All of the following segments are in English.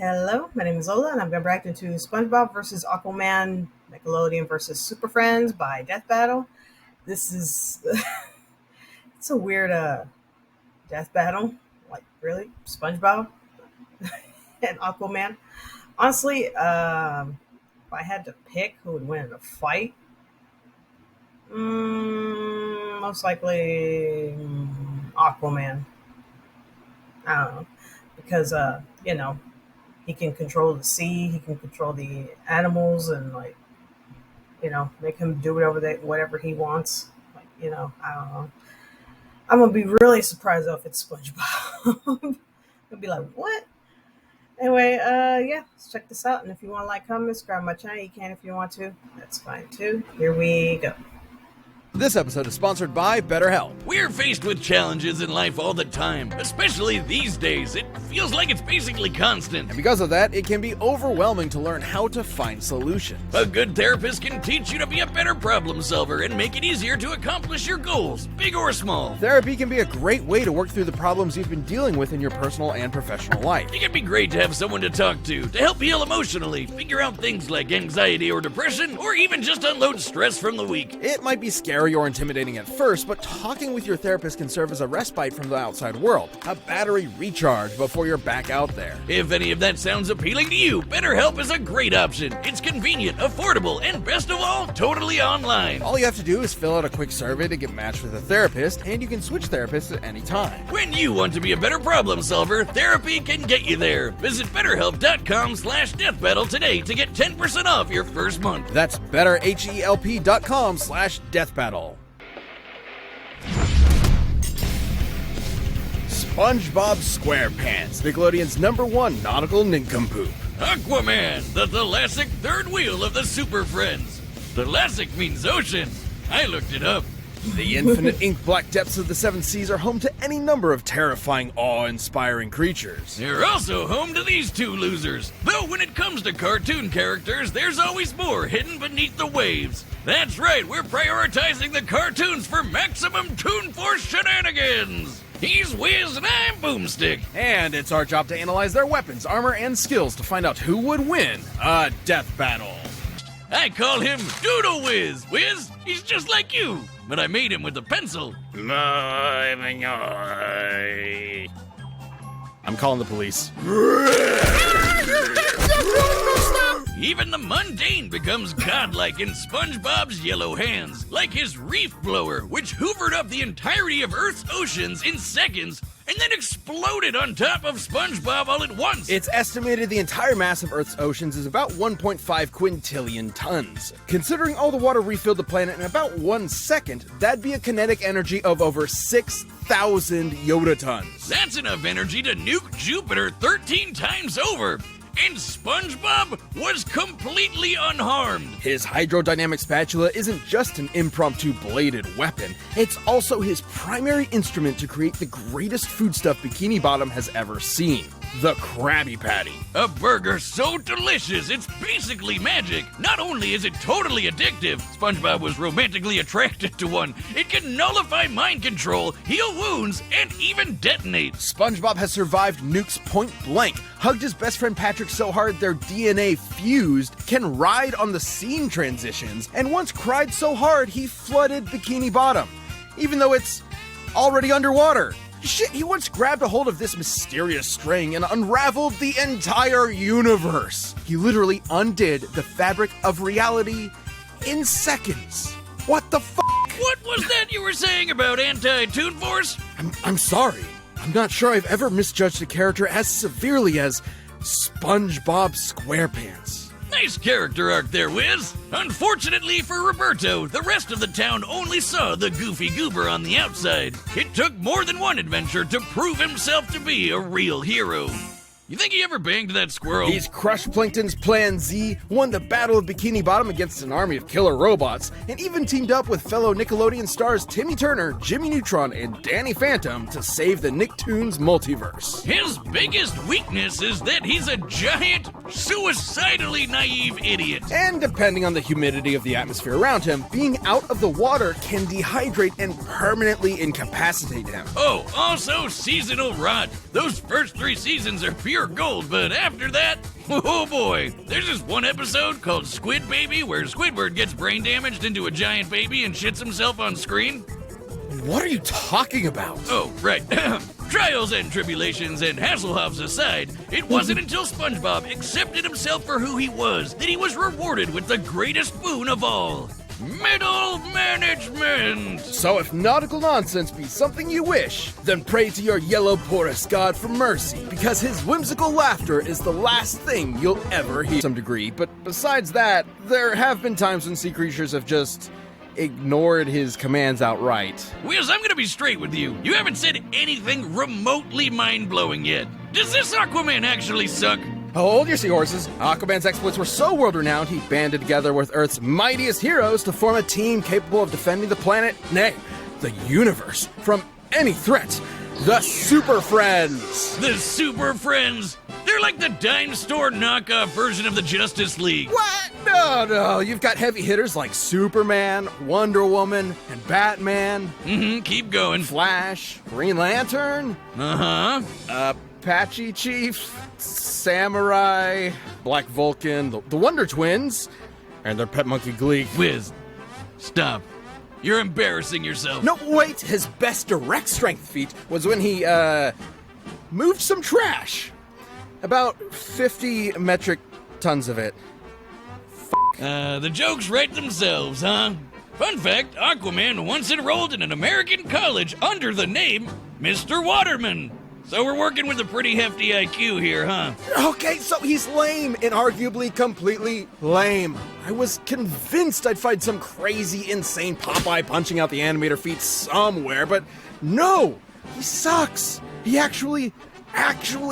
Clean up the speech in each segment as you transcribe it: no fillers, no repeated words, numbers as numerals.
Hello, my name is Ola, and I'm going to react into SpongeBob versus Aquaman, Nickelodeon versus Super Friends by Death Battle. This is it's a weird death battle. Like, really, SpongeBob and Aquaman. Honestly, if I had to pick who would win in a fight, most likely Aquaman. I don't know, because he can control the sea, he can control the animals, and make him do whatever he wants. I don't know. I'm gonna be really surprised though if it's SpongeBob. I'll be like, what? Anyway, yeah, let's check this out. And if you want to like, comment, subscribe to my channel, you can if you want to. That's fine too. Here we go. This episode is sponsored by BetterHelp. We're faced with challenges in life all the time, especially these days. It feels like it's basically constant. And because of that, it can be overwhelming to learn how to find solutions. A good therapist can teach you to be a better problem solver and make it easier to accomplish your goals, big or small. Therapy can be a great way to work through the problems you've been dealing with in your personal and professional life. It can be great to have someone to talk to help heal emotionally, figure out things like anxiety or depression, or even just unload stress from the week. It might be scary or intimidating at first, but talking with your therapist can serve as a respite from the outside world, a battery recharge before you're back out there. If any of that sounds appealing to you, BetterHelp is a great option. It's convenient, affordable, and best of all, totally online. All you have to do is fill out a quick survey to get matched with a therapist, and you can switch therapists at any time. When you want to be a better problem solver, therapy can get you there. Visit BetterHelp.com/DeathBattle today to get 10% off your first month. That's BetterHelp.com/DeathBattle. SpongeBob SquarePants, Nickelodeon's #1 nautical nincompoop. Aquaman, the thalassic third wheel of the Super Friends. Thalassic means ocean. I looked it up. The infinite ink-black depths of the seven seas are home to any number of terrifying, awe-inspiring creatures. They're also home to these two losers. Though when it comes to cartoon characters, there's always more hidden beneath the waves. That's right, we're prioritizing the cartoons for maximum Toon Force shenanigans. He's Wiz and I'm Boomstick. And it's our job to analyze their weapons, armor, and skills to find out who would win a death battle. I call him Doodle Wiz. Wiz, he's just like you, but I made him with a pencil. I'm calling the police. Even the mundane becomes godlike in SpongeBob's yellow hands, like his reef blower, which hoovered up the entirety of Earth's oceans in seconds and then exploded on top of SpongeBob all at once. It's estimated the entire mass of Earth's oceans is about 1.5 quintillion tons. Considering all the water refilled the planet in about 1 second, that'd be a kinetic energy of over 6,000 yotatons. That's enough energy to nuke Jupiter 13 times over. And SpongeBob was completely unharmed. His hydrodynamic spatula isn't just an impromptu bladed weapon, it's also his primary instrument to create the greatest foodstuff Bikini Bottom has ever seen. The Krabby Patty. A burger so delicious, it's basically magic. Not only is it totally addictive, SpongeBob was romantically attracted to one. It can nullify mind control, heal wounds, and even detonate. SpongeBob has survived nukes point blank, hugged his best friend Patrick so hard their DNA fused, can ride on the scene transitions, and once cried so hard he flooded Bikini Bottom, even though it's already underwater. Shit, he once grabbed a hold of this mysterious string and unraveled the entire universe. He literally undid the fabric of reality in seconds. What the f***? What was that you were saying about anti-Toon Force? I'm sorry. I'm not sure I've ever misjudged a character as severely as SpongeBob SquarePants. Nice character arc there, Wiz. Unfortunately for Roberto, the rest of the town only saw the goofy goober on the outside. It took more than one adventure to prove himself to be a real hero. You think he ever banged that squirrel? He's crushed Plankton's Plan Z, won the Battle of Bikini Bottom against an army of killer robots, and even teamed up with fellow Nickelodeon stars Timmy Turner, Jimmy Neutron, and Danny Phantom to save the Nicktoons multiverse. His biggest weakness is that he's a giant, suicidally naive idiot. And depending on the humidity of the atmosphere around him, being out of the water can dehydrate and permanently incapacitate him. Oh, also seasonal rot. Those first 3 seasons are pure pure gold, but after that, oh boy. There's this one episode called Squid Baby where Squidward gets brain damaged into a giant baby and shits himself on screen. What are you talking about? Oh, right. Trials and tribulations and Hasselhoffs aside, it wasn't until SpongeBob accepted himself for who he was that he was rewarded with the greatest boon of all. Middle management! So if nautical nonsense be something you wish, then pray to your yellow porous god for mercy, because his whimsical laughter is the last thing you'll ever hear to some degree. But besides that, there have been times when sea creatures have just ignored his commands outright. Wiz, I'm gonna be straight with you. You haven't said anything remotely mind-blowing yet. Does this Aquaman actually suck? Hold your seahorses. Aquaman's exploits were so world-renowned, he banded together with Earth's mightiest heroes to form a team capable of defending the planet, nay, the universe, from any threat. The Super Friends! The Super Friends? They're like the dime store knockoff version of the Justice League. What? No, you've got heavy hitters like Superman, Wonder Woman, and Batman. Keep going. Flash, Green Lantern. Apache Chief, Samurai, Black Vulcan, the Wonder Twins, and their pet monkey Gleek. Wiz, stop. You're embarrassing yourself. No, wait, his best direct strength feat was when he, moved some trash. About 50 metric tons of it. The jokes write themselves, huh? Fun fact, Aquaman once enrolled in an American college under the name Mr. Waterman. So we're working with a pretty hefty IQ here, huh? Okay, so he's lame, inarguably completely lame. I was convinced I'd find some crazy, insane Popeye punching out the animator feat somewhere, but no! He sucks! He actually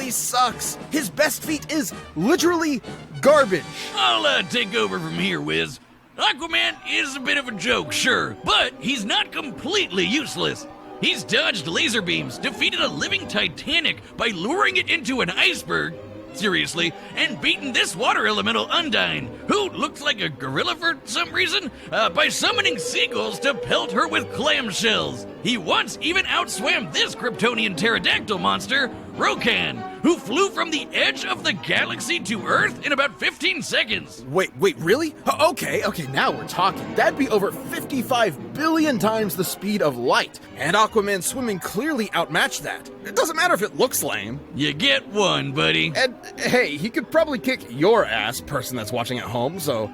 sucks! His best feat is literally garbage! I'll take over from here, Wiz. Aquaman is a bit of a joke, sure, but he's not completely useless. He's dodged laser beams, defeated a living Titanic by luring it into an iceberg, seriously, and beaten this water elemental Undine, who looks like a gorilla for some reason, by summoning seagulls to pelt her with clamshells. He once even outswam this Kryptonian pterodactyl monster, Rokan, who flew from the edge of the galaxy to Earth in about 15 seconds. Wait, really? Okay, now we're talking. That'd be over 55 billion times the speed of light, and Aquaman's swimming clearly outmatched that. It doesn't matter if it looks lame. You get one, buddy. And hey, he could probably kick your ass, person that's watching at home, so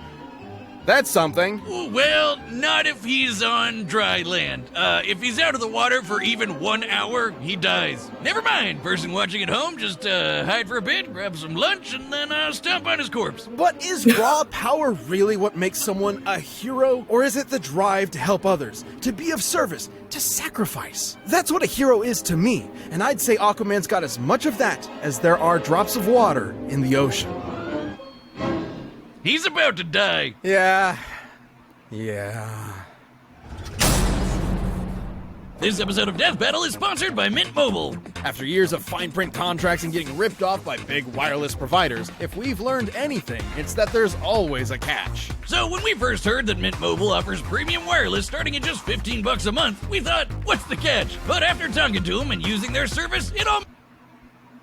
that's something. Well, not if he's on dry land. If he's out of the water for even 1 hour, he dies. Never mind, person watching at home, just hide for a bit, grab some lunch, and then stomp on his corpse. But is raw power really what makes someone a hero? Or is it the drive to help others, to be of service, to sacrifice? That's what a hero is to me, and I'd say Aquaman's got as much of that as there are drops of water in the ocean. He's about to die. Yeah. This episode of Death Battle is sponsored by Mint Mobile. After years of fine print contracts and getting ripped off by big wireless providers, if we've learned anything, it's that there's always a catch. So when we first heard that Mint Mobile offers premium wireless starting at just $15 a month, we thought, what's the catch? But after talking to them and using their service, it all...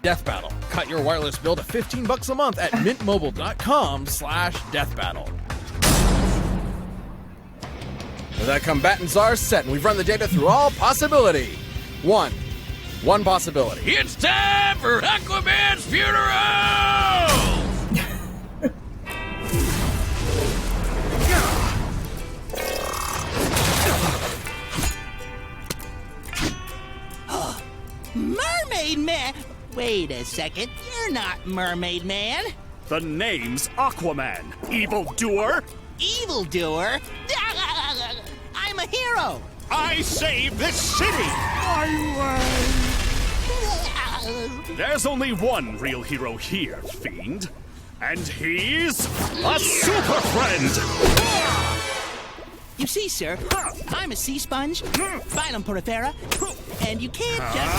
Death Battle. Cut your wireless bill to $15 a month at mintmobile.com/deathbattle. The combatants are set, and we've run the data through all possibility. One possibility. It's time for Aquaman's funeral! Mermaid Man! Wait a second, you're not Mermaid Man. The name's Aquaman, evildoer. Evildoer? I'm a hero. I saved this city. There's only one real hero here, fiend. And he's a super friend. You see, sir, I'm a sea sponge, phylum porifera, and you can't just...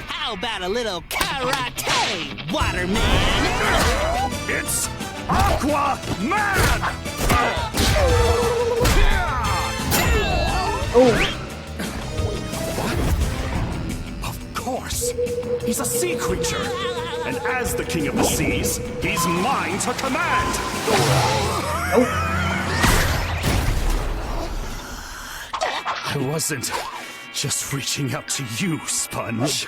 How about a little karate, Waterman? It's Aquaman! course. He's a sea creature. And as the king of the seas, he's mine to command. I wasn't just reaching out to you, Sponge.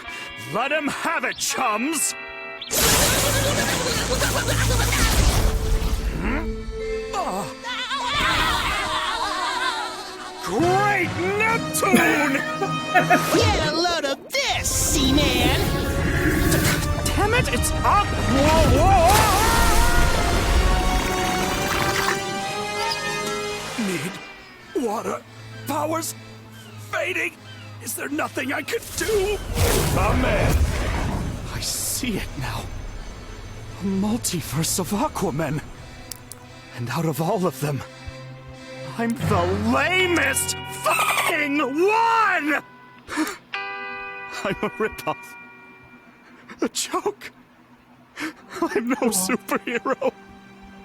Let him have it, chums! Great Neptune! Get a load of this, Seaman! Damn it, it's Need water. Powers fading. Is there nothing I could do? Amen. I see it now. A multiverse of Aquaman. And out of all of them, I'm the lamest fucking one! I'm a ripoff. A joke. I'm no superhero.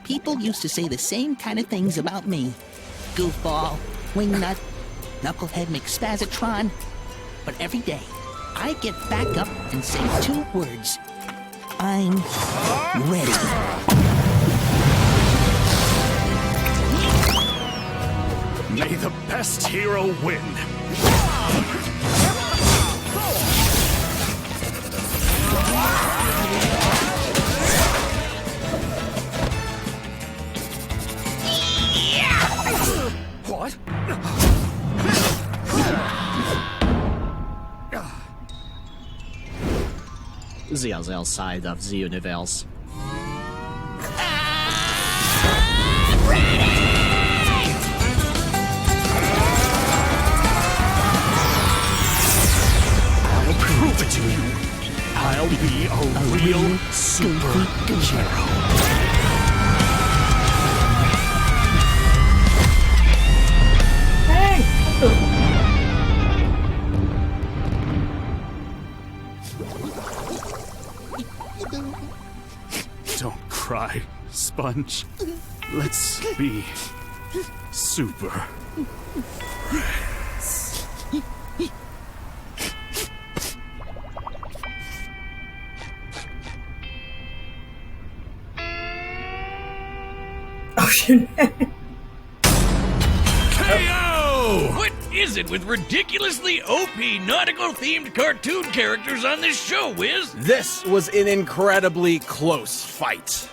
People used to say the same kind of things about me. Goofball, wingnut, knucklehead McSpazatron. But every day, I get back up and say 2 words. I'm ready. May the best hero win. What? The other side of the universe. I'll prove it to you. I'll be a real superhero. Don't cry, Sponge. Let's be super. Ocean Man. KO! What is it with ridiculously OP nautical-themed cartoon characters on this show, Wiz? This was an incredibly close fight.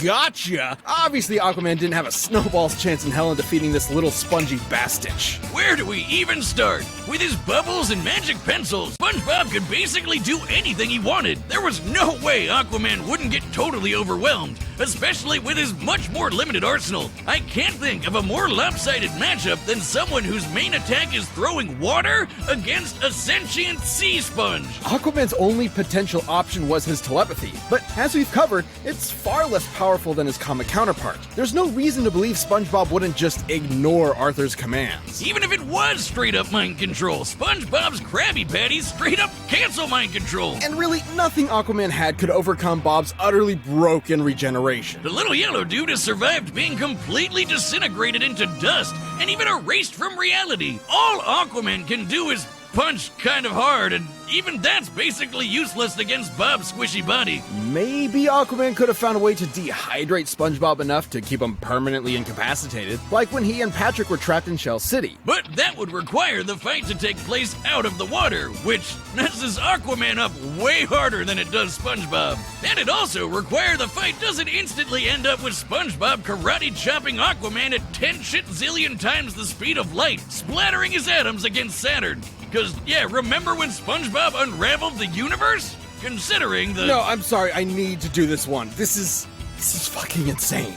Gotcha! Obviously, Aquaman didn't have a snowball's chance in hell in defeating this little spongy bastich. Where do we even start? With his bubbles and magic pencils, SpongeBob could basically do anything he wanted. There was no way Aquaman wouldn't get totally overwhelmed, especially with his much more limited arsenal. I can't think of a more lopsided matchup than someone whose main attack is throwing water against a sentient sea sponge. Aquaman's only potential option was his telepathy, but as we've covered, it's far less powerful than his comic counterpart. There's no reason to believe SpongeBob wouldn't just ignore Arthur's commands. Even if it was straight up mind control, SpongeBob's Krabby Patties straight up cancel mind control. And really, nothing Aquaman had could overcome Bob's utterly broken regeneration. The little yellow dude has survived being completely disintegrated into dust and even erased from reality. All Aquaman can do is punch kind of hard, and even that's basically useless against Bob's squishy body. Maybe Aquaman could have found a way to dehydrate SpongeBob enough to keep him permanently incapacitated, like when he and Patrick were trapped in Shell City. But that would require the fight to take place out of the water, which messes Aquaman up way harder than it does SpongeBob. And it also require the fight doesn't instantly end up with SpongeBob karate chopping Aquaman at 10 zillion times the speed of light, splattering his atoms against Saturn. Cause, yeah, remember when SpongeBob unraveled the universe? Considering the... No, I'm sorry, I need to do this one. This is fucking insane.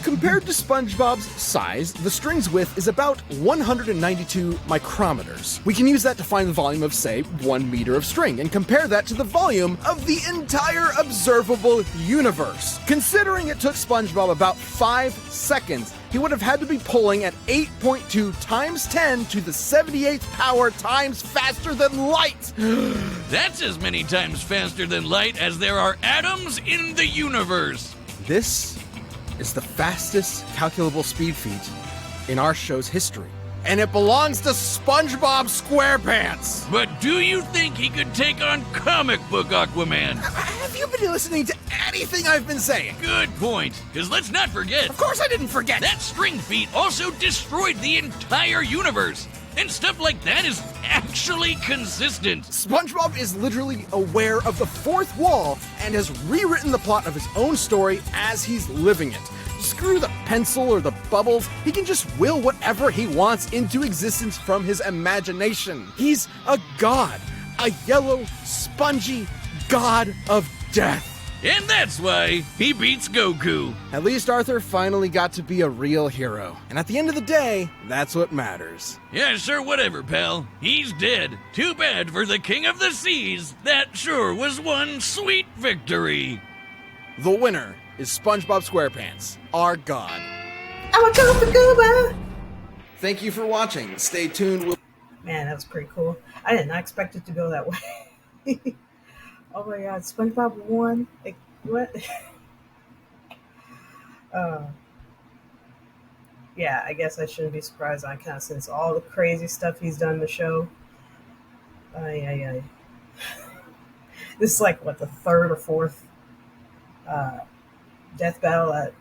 Compared to SpongeBob's size, the string's width is about 192 micrometers. We can use that to find the volume of, say, 1 meter of string, and compare that to the volume of the entire observable universe. Considering it took SpongeBob about 5 seconds, he would have had to be pulling at 8.2 times 10 to the 78th power times faster than light. That's as many times faster than light as there are atoms in the universe. This is the fastest calculable speed feat in our show's history. and it belongs to SpongeBob SquarePants. But do you think he could take on comic book Aquaman? Have you been listening to anything I've been saying? Good point, because let's not forget, Of course I didn't forget. that string feat also destroyed the entire universe. And stuff like that is actually consistent. SpongeBob is literally aware of the fourth wall and has rewritten the plot of his own story as he's living it. Screw the pencil or the bubbles, he can just will whatever he wants into existence from his imagination. He's a god, a yellow, spongy god of death. And that's why he beats Goku. At least Arthur finally got to be a real hero. And at the end of the day, that's what matters. Yeah, sure, whatever, pal. He's dead. Too bad for the King of the Seas. That sure was one sweet victory. The winner is SpongeBob SquarePants, our god. I'm a go for Cuba. Thank you for watching. Stay tuned. Man, that was pretty cool. I did not expect it to go that way. Oh my god, SpongeBob won? Like, what? Yeah, I guess I shouldn't be surprised on account since all the crazy stuff he's done in the show. Ay. This is like, what, the third or fourth death battle that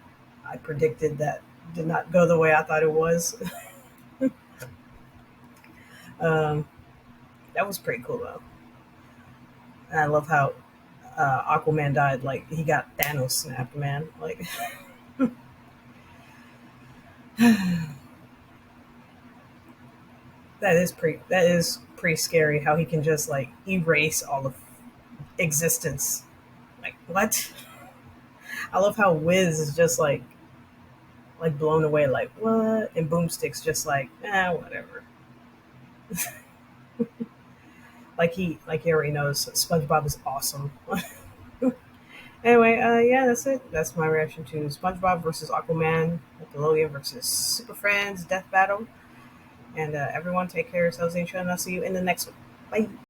I predicted that did not go the way I thought it was. That was pretty cool, though. And I love how Aquaman died. Like, he got Thanos snapped, man. Like, that is pretty scary. How he can just like erase all of existence. Like, what? I love how Wiz is just like blown away. Like, what? And Boomstick's just like, whatever. Like he already knows SpongeBob is awesome. Anyway, yeah, that's it. That's my reaction to SpongeBob versus Aquaman, Nickelodeon versus Super Friends Death Battle. And everyone, take care of yourselves and I'll see you in the next one. Bye.